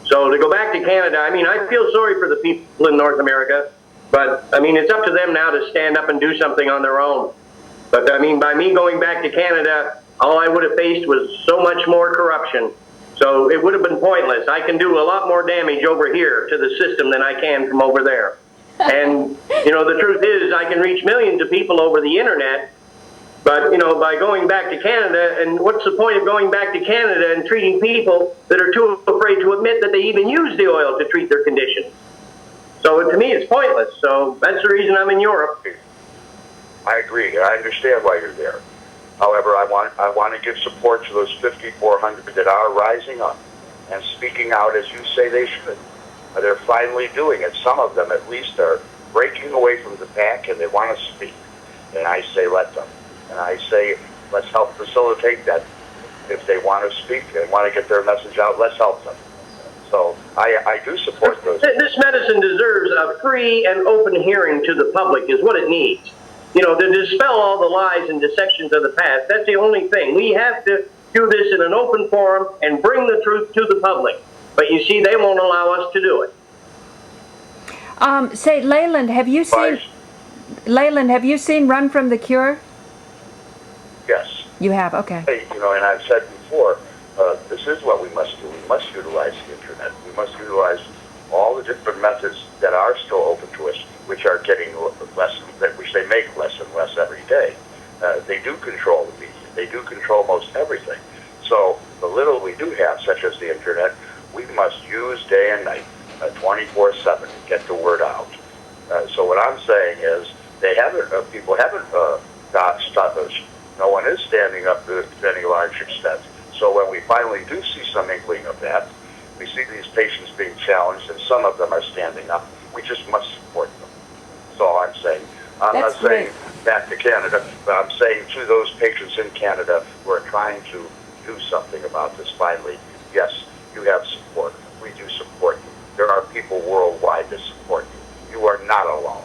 So to go back to Canada, I mean, I feel sorry for the people in North America, but, I mean, it's up to them now to stand up and do something on their own. But, I mean, by me going back to Canada, all I would have faced was so much more corruption. So it would have been pointless. I can do a lot more damage over here to the system than I can from over there. And, you know, the truth is I can reach millions of people over the internet, but, you know, by going back to Canada, and what's the point of going back to Canada and treating people that are too afraid to admit that they even use the oil to treat their condition? So to me, it's pointless. So that's the reason I'm in Europe. I agree. I understand why you're there. However, I want to give support to those 5,400 that are rising up and speaking out as you say they should. They're finally doing it. Some of them, at least, are breaking away from the pack and they want to speak. And I say, let them. And I say, let's help facilitate that. If they want to speak, they want to get their message out, let's help them. So I do support those. This medicine deserves a free and open hearing to the public is what it needs. You know, to dispel all the lies and deceptions of the past. That's the only thing. We have to do this in an open forum and bring the truth to the public. But you see, they won't allow us to do it. Say, Leland, have you seen Run from the Cure? Yes. You have, okay. Hey, you know, and I've said before, this is what we must do. We must utilize the internet. We must utilize all the different methods that are still open to us, which are getting less, which they make less and less every day. They do control the media. They do control most everything. So the little we do have, such as the internet, we must use day and night, 24/7, to get the word out. So what I'm saying is, people haven't stopped us. No one is standing up to any large extent. So when we finally do see some inkling of that, we see these patients being challenged, and some of them are standing up. We just must support them. That's all I'm saying. I'm not saying back to Canada, but I'm saying to those patients in Canada who are trying to do something about this finally, yes, you have support. We do support you. There are people worldwide that support you. You are not alone.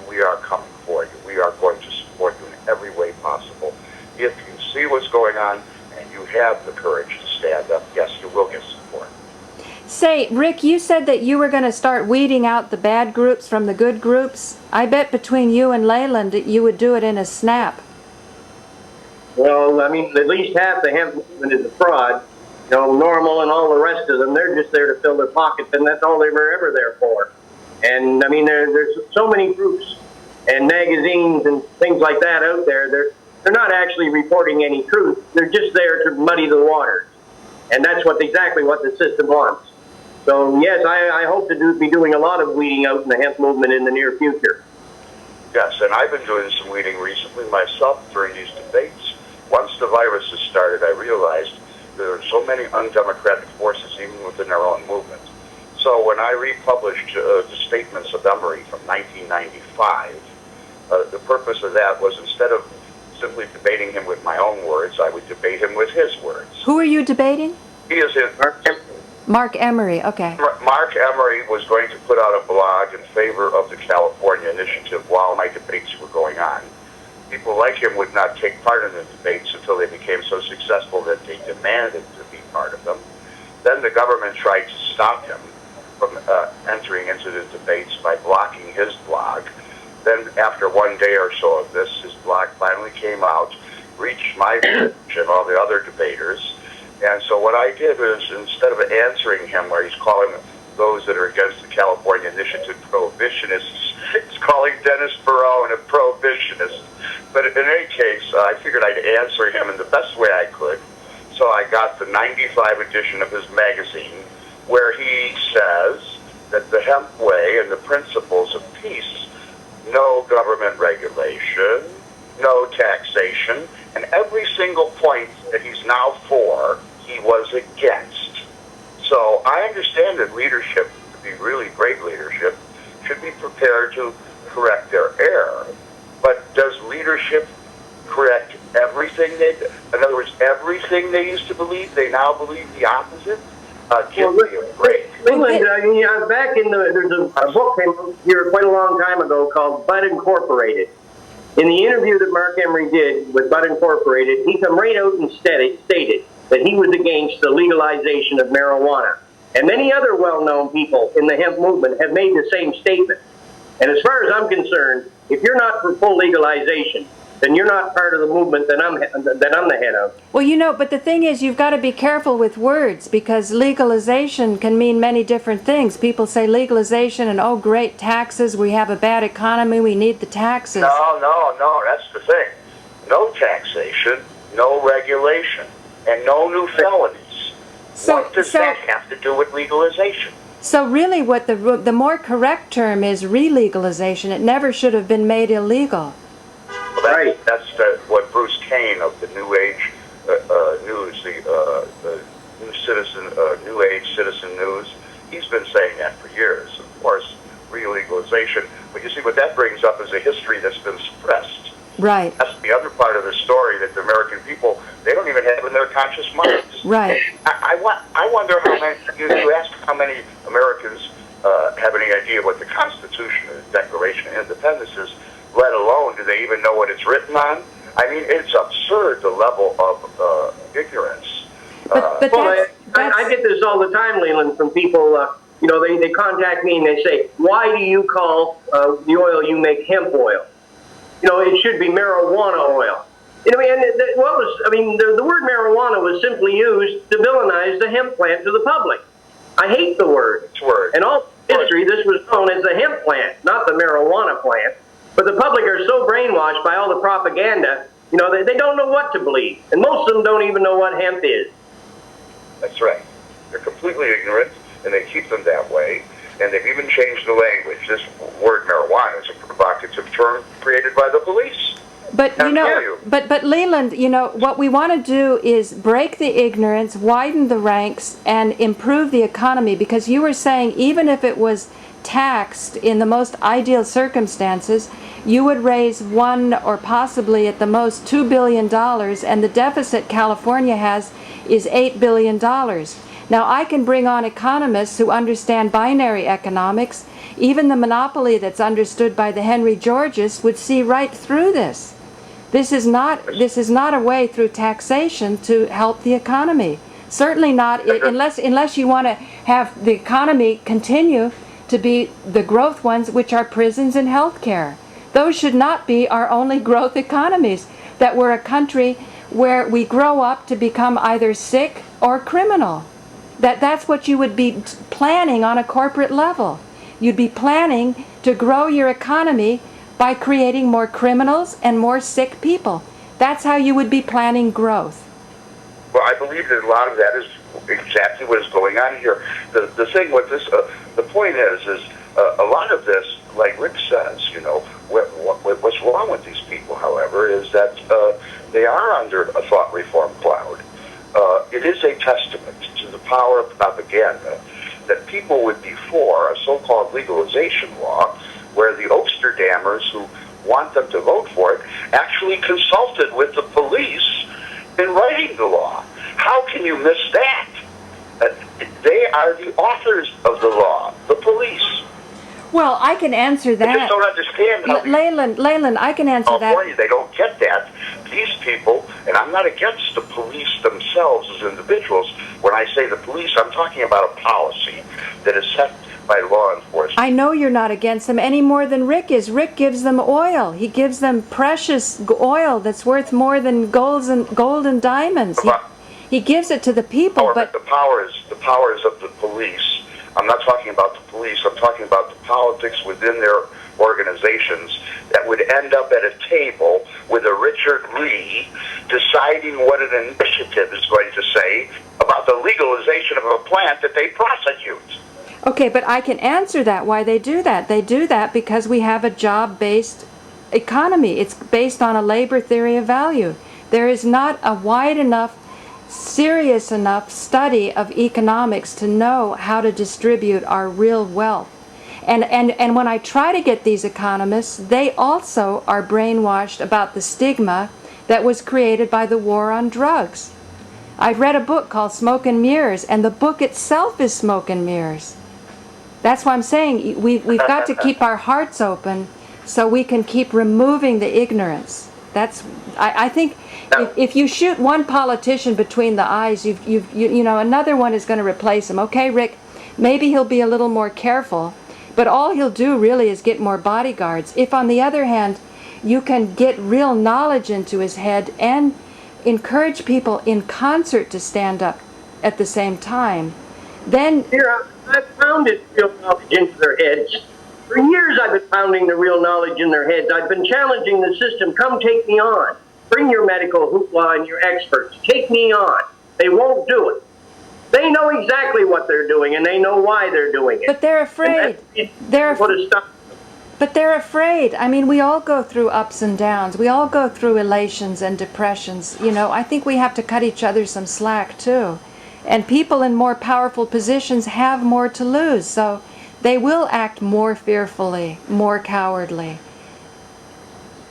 We are coming for you. We are going to support you in every way possible. If you see what's going on and you have the courage to stand up, yes, you will get support. Say, Rick, you said that you were going to start weeding out the bad groups from the good groups. I bet between you and Leland that you would do it in a snap. Well, I mean, at least half the hemp movement is a fraud. You know, Normal and all the rest of them, they're just there to fill their pockets, and that's all they were ever there for. And, I mean, there's so many groups and magazines and things like that out there. They're not actually reporting any truth. They're just there to muddy the waters. And that's exactly what the system wants. So, yes, I hope to be doing a lot of weeding out in the hemp movement in the near future. Yes, and I've been doing some weeding recently myself during these debates. Once the virus has started, I realized there are so many undemocratic forces even within their own movement. So when I republished the Statements of Emery from 1995, The purpose of that was, instead of simply debating him with my own words, I would debate him with his words. Who are you debating? He is in. Mark Emery, okay. Mark Emery was going to put out a blog in favor of the California initiative while my debates were going on. People like him would not take part in the debates until they became so successful that they demanded to be part of them. Then the government tried to stop him from entering into the debates by blocking his blog. Then after one day or so of this, his blog finally came out, reached my village and all the other debaters. And so what I did is, instead of answering him where he's calling those that are against the California initiative prohibitionists, he's calling Dennis Barone a prohibitionist. But in any case, I figured I'd answer him in the best way I could. So I got the 95 edition of his magazine, where he says that the hemp way and the principles of peace, no government regulation, no taxation, and every single point that he's now for, he was against. So I understand that leadership, to be really great leadership, should be prepared to correct their error. But does leadership correct everything they, in other words, everything they used to believe, they now believe the opposite? Give me a break. Leland, back in the, there's a book came out here quite a long time ago called Bud Incorporated. In the interview that Mark Emery did with Bud Incorporated, he come right out and stated that he was against the legalization of marijuana. And many other well-known people in the hemp movement have made the same statement. And as far as I'm concerned, if you're not for full legalization, then you're not part of the movement that I'm the head of. Well, you know, but the thing is, you've got to be careful with words, because legalization can mean many different things. People say legalization and, oh, great, taxes, we have a bad economy, we need the taxes. No, that's the thing. No taxation, no regulation, and no new felonies. What does that have to do with legalization? So really what the more correct term is re-legalization. It never should have been made illegal. Well, that's what Bruce Kane of the New Age News, the New Age Citizen News, he's been saying that for years. Of course, re-legalization. But you see, what that brings up is a history that's been suppressed. Right. That's the other part of the story that the American people, they don't even have in their conscious minds. Right. I wonder how many, you asked how many Americans have any idea what the Constitution and the Declaration of Independence is, let alone do they even know what it's written on? I mean, it's absurd, the level of ignorance. But I get this all the time, Leland, from people, they contact me and they say, why do you call the oil you make hemp oil? It should be marijuana oil. The word marijuana was simply used to villainize the hemp plant to the public. I hate the word. In all history, this was known as the hemp plant, not the marijuana plant. But the public are so brainwashed by all the propaganda, they don't know what to believe. And most of them don't even know what hemp is. That's right. They're completely ignorant, and they keep them that way. And they've even changed the language. This word marijuana is a provocative term created by the police. But but Leland, what we want to do is break the ignorance, widen the ranks, and improve the economy. Because you were saying even if it was taxed in the most ideal circumstances, you would raise $1 or possibly at the most $2 billion, and the deficit California has is $8 billion. Now, I can bring on economists who understand binary economics. Even the monopoly that's understood by the Henry Georges would see right through this. This is not a way through taxation to help the economy. Certainly not unless you want to have the economy continue to be the growth ones, which are prisons and health care. Those should not be our only growth economies, that we're a country where we grow up to become either sick or criminal. That's what you would be planning on a corporate level. You'd be planning to grow your economy by creating more criminals and more sick people. That's how you would be planning growth. Well, I believe that a lot of that is exactly what is going on here. The thing with this, the point is a lot of this, like Rick says, what's wrong with these people, however, is that they are under a thought reform cloud. It is a testament to the power of propaganda that people would be for a so-called legalization law where the Oaksterdammers who want them to vote for it, actually consulted with the police in writing the law. How can you miss that? They are the authors of the law, the police. Well, I can answer I that. just don't understand how Leyland, I can answer that. California, they don't get that. These people, and I'm not against the police themselves as individuals. When I say the police, I'm talking about a policy that is set by law enforcement. I know you're not against them any more than Rick is. Rick gives them oil. He gives them precious oil that's worth more than gold and diamonds. He gives it to the people, but the powers of the police. I'm not talking about the police. I'm talking about the politics within their organizations that would end up at a table with a Richard Lee deciding what an initiative is going to say about the legalization of a plant that they prosecute. okay, but I can answer that, why they do that. They do that because we have a job-based economy. It's based on a labor theory of value. There is not a wide enough, serious enough study of economics to know how to distribute our real wealth. And when I try to get these economists, they also are brainwashed about the stigma that was created by the war on drugs. I've read a book called Smoke and Mirrors, and the book itself is smoke and mirrors. That's why I'm saying we've got to keep our hearts open so we can keep removing the ignorance. I think if you shoot one politician between the eyes, you know, another one is going to replace him. Okay, Rick, maybe he'll be a little more careful, but all he'll do really is get more bodyguards. If, on the other hand, you can get real knowledge into his head and encourage people in concert to stand up at the same time, then... Here, I've pounded real knowledge into their heads. For years I've been pounding the real knowledge in their heads. I've been challenging the system. Come take me on. Bring your medical hoopla and your experts. Take me on. They won't do it. They know exactly what they're doing, and they know why they're doing it. But they're afraid. But they're afraid. I mean, we all go through ups and downs. We all go through elations and depressions. You know, I think we have to cut each other some slack, too. And people in more powerful positions have more to lose, so they will act more fearfully, more cowardly.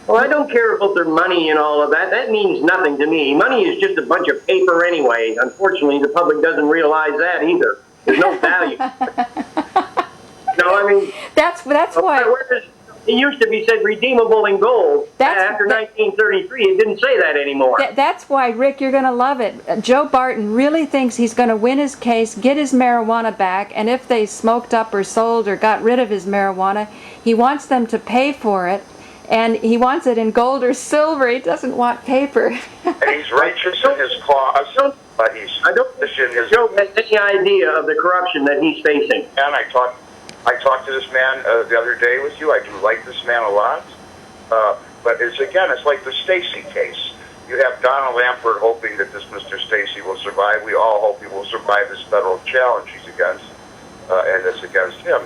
Well, I don't care about their money and all of that. That means nothing to me. Money is just a bunch of paper anyway. Unfortunately, the public doesn't realize that either. There's no value. No, I mean... That's why... It used to be said redeemable in gold. After 1933, it didn't say that anymore. That's why, Rick, you're going to love it. Joe Barton really thinks he's going to win his case, get his marijuana back, and if they smoked up or sold or got rid of his marijuana, he wants them to pay for it, and he wants it in gold or silver. He doesn't want paper. And he's righteous in his cause, but I don't think Joe has any idea of the corruption that he's facing. And I talked to this man the other day with you. I do like this man a lot. But it's like the Stacy case. You have Donald Lampert hoping that this Mr. Stacy will survive. We all hope he will survive this federal challenge he's against, and it's against him.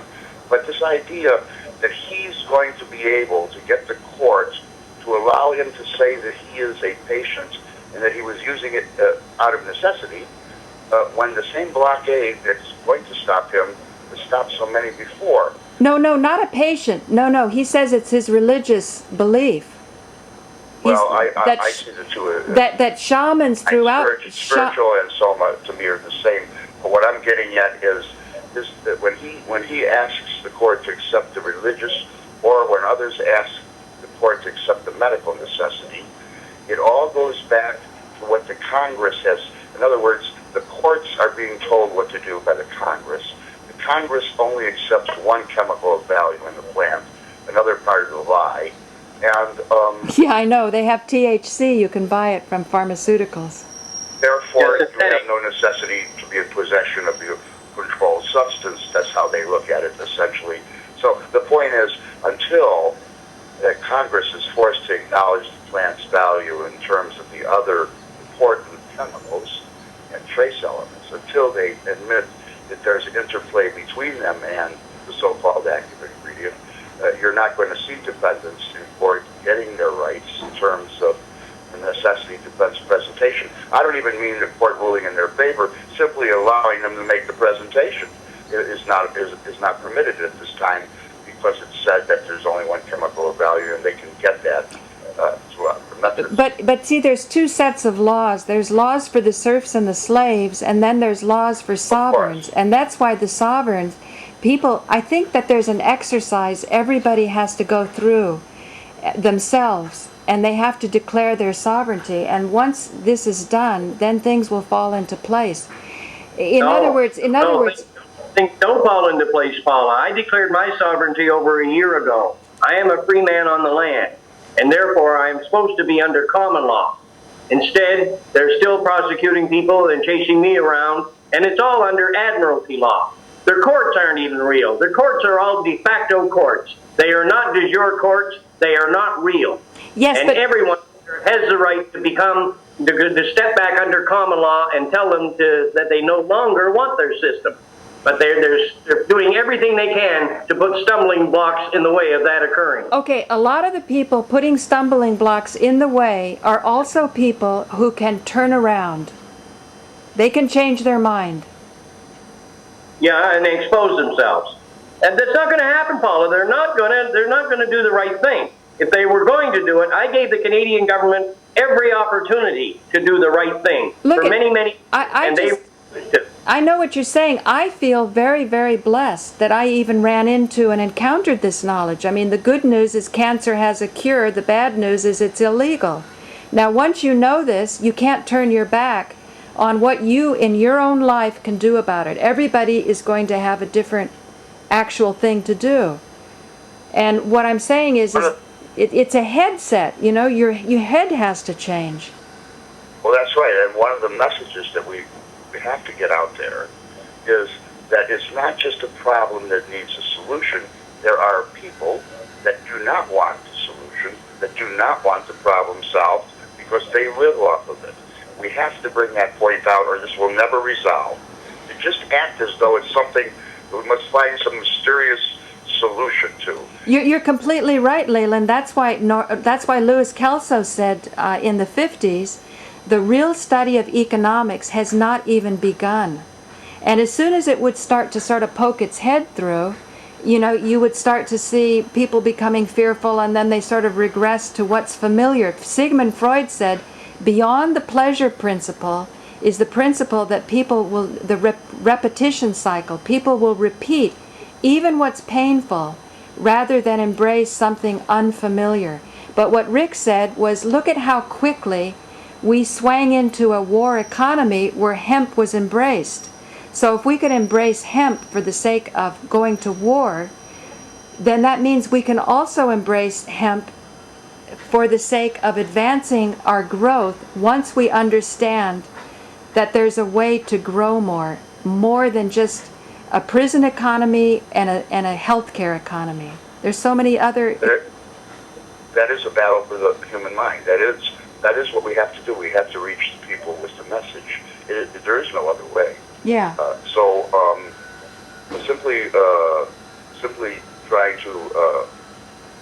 But this idea that he's going to be able to get the court to allow him to say that he is a patient and that he was using it out of necessity, when the same blockade that's going to stop him has stopped so many before. No, not a patient. No, he says it's his religious belief. Well, I see the two. That shamans throughout... Spiritual and soma to me are the same. But what I'm getting at is that when he asks the court to accept the religious, or when others ask the court to accept the medical necessity, it all goes back to what the Congress has. In other words, the courts are being told what to do by the Congress. The Congress only accepts one chemical of value in the plant, another part of the lie. And yeah, I know. They have THC. You can buy it from pharmaceuticals. Therefore, you have no necessity to be in possession of the controlled substance. That's how they look at it, essentially. So the point is, until Congress is forced to acknowledge the plant's value in terms of the other important chemicals and trace elements, until they admit that there's an interplay between them and the so-called active ingredient, you're not going to see defendants in court getting their rights in terms of the necessity defense presentation. I don't even mean the court ruling in their favor. Simply allowing them to make the presentation is not permitted at this time because it's said that there's only one chemical of value, and they can get that through methods. But see, there's two sets of laws. There's laws for the serfs and the slaves, and then there's laws for sovereigns. And that's why the sovereigns, people, I think that there's an exercise everybody has to go through themselves, and they have to declare their sovereignty. And once this is done, then things will fall into place. In other words, Things don't fall into place, Paula. I declared my sovereignty over a year ago. I am a free man on the land, and therefore I am supposed to be under common law. Instead, they're still prosecuting people and chasing me around, and it's all under admiralty law. Their courts aren't even real. Their courts are all de facto courts. They are not de jure courts. They are not real. yes, And but everyone has the right to become, to step back under common law and tell them that they no longer want their system. But they're doing everything they can to put stumbling blocks in the way of that occurring. okay, a lot of the people putting stumbling blocks in the way are also people who can turn around. They can change their mind. Yeah, and they expose themselves. And that's not going to happen, Paula. They're not going to do the right thing. If they were going to do it, I gave the Canadian government every opportunity to do the right thing Look for many, I know what you're saying. I feel very, very blessed that I even ran into and encountered this knowledge. I mean, the good news is cancer has a cure. The bad news is it's illegal. Now, once you know this, you can't turn your back on what you in your own life can do about it. Everybody is going to have a different actual thing to do. And what I'm saying is it's a headset. You know, your head has to change. Well, that's right. And one of the messages that we have to get out there is that it's not just a problem that needs a solution. There are people that do not want the solution, that do not want the problem solved because they live off of it. We have to bring that point out or this will never resolve. To just act as though it's something we must find some mysterious solution to. You're completely right, Leland. That's why Louis Kelso said in the 50s, the real study of economics has not even begun. And as soon as it would start to sort of poke its head through, you know, you would start to see people becoming fearful, and then they sort of regress to what's familiar. Sigmund Freud said, beyond the pleasure principle is the principle that people will, the repetition cycle, people will repeat even what's painful rather than embrace something unfamiliar. But what Rick said was, look at how quickly we swang into a war economy where hemp was embraced. So if we could embrace hemp for the sake of going to war, then that means we can also embrace hemp for the sake of advancing our growth once we understand that there's a way to grow more than just a prison economy and a healthcare economy. There's so many other... That is a battle for the human mind. That is what we have to do. We have to reach the people with the message. There is no other way. Yeah. So simply trying to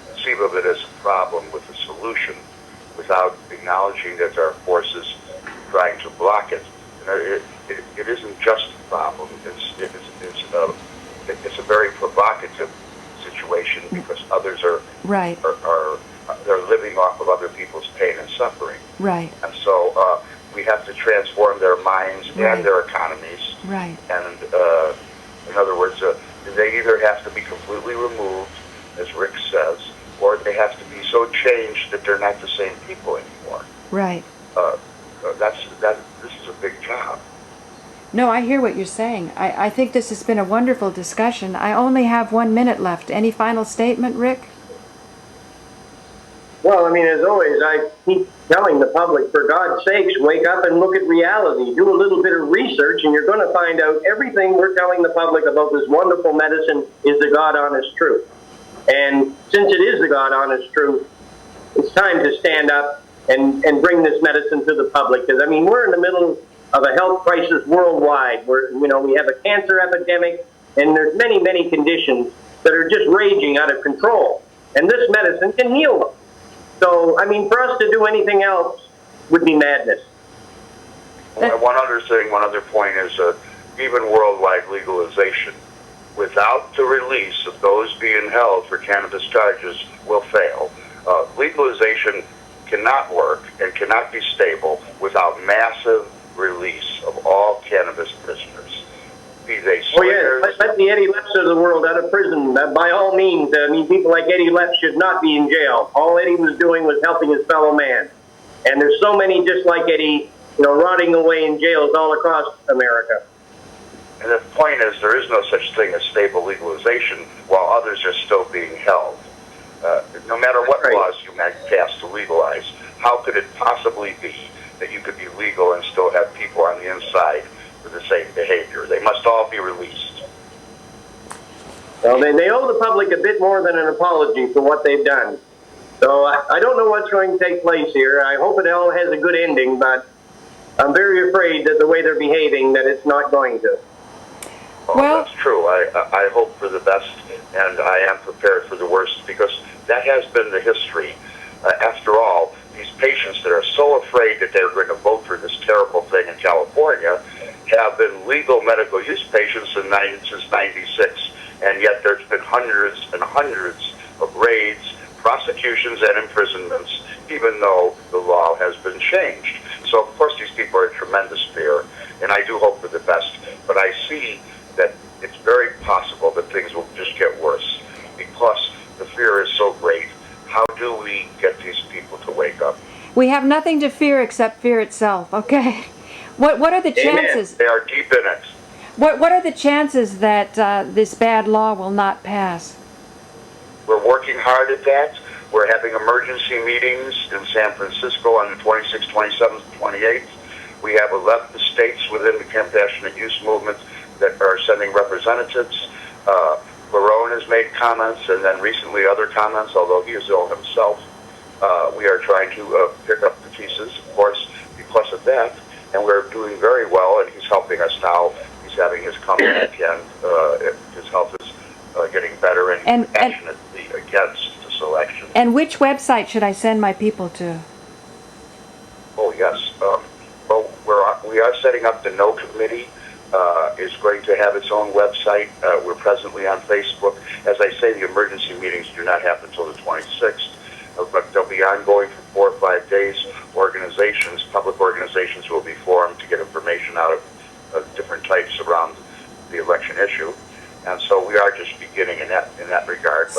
conceive of it as a problem with a solution without acknowledging that there are forces trying to block it. It isn't just a problem. It's a very provocative situation because others are they're living off of other people's pain and suffering. Right. And so we have to transform their minds and their economies. Right. And in other words, they either have to be completely removed, as Rick says, or they have to be so changed that they're not the same people anymore. Right. This is a big job. No, I hear what you're saying. I think this has been a wonderful discussion. I only have 1 minute left. Any final statement, Rick? Well, I mean, as always, I keep telling the public, for God's sakes, wake up and look at reality. Do a little bit of research, and you're going to find out everything we're telling the public about this wonderful medicine is the God-honest truth. And since it is the God-honest truth, it's time to stand up and bring this medicine to the public. Because, I mean, we're in the middle of a health crisis worldwide where, you know, we have a cancer epidemic, and there's many, many conditions that are just raging out of control. And this medicine can heal them. So, I mean, for us to do anything else would be madness. One other thing, one other point is even worldwide legalization without the release of those being held for cannabis charges will fail. Legalization cannot work and cannot be stable without massive release of all cannabis prisoners. Be they Oh yeah, slingers, let the Eddie Lepps of the world out of prison. By all means, I mean, people like Eddie Lepps should not be in jail. All Eddie was doing was helping his fellow man. And there's so many just like Eddie, rotting away in jails all across America. and the point is there is no such thing as stable legalization while others are still being held. No matter what Right. laws you might pass to legalize, how could it possibly be that you could be legal and still have people on the inside with the same behavior? They must all be released. Well, they owe the public a bit more than an apology for what they've done. So I don't know what's going to take place here. I hope it all has a good ending, but I'm very afraid that the way they're behaving, that it's not going to. Well- That's true. I hope for the best, and I am prepared for the worst, because that has been the history. After all, these patients that are so afraid that they're going to vote for this terrible thing in California have been legal medical use patients since '96, and yet there's been hundreds and hundreds of raids, prosecutions, and imprisonments, even though the law has been changed. So, of course, these people are in tremendous fear, and I do hope for the best. But I see that it's very possible that things will just get worse because the fear is so great. How do we get these people to wake up? We have nothing to fear except fear itself, okay? What are the chances? They are deep in it. What are the chances that this bad law will not pass? We're working hard at that. We're having emergency meetings in San Francisco on the 26th, 27th, 28th. We have 11 states within the compassionate use movement that are sending representatives. Barone has made comments, and then recently other comments, although he is ill himself. We are trying to pick up the pieces, of course, because of that, and we're doing very well, and he's helping us now. He's having his comeback, and his health is getting better, and he's passionately against this election. And which website should I send my people to? Oh, yes. Well, we are setting up the No Committee. Is going to have its own website. We're presently on Facebook. As I say, the emergency meetings do not happen until the 26th, but they'll be ongoing for 4 or 5 days. Organizations, public organizations will be formed to get information out of different types around the election issue. And so we are just beginning in that regard. But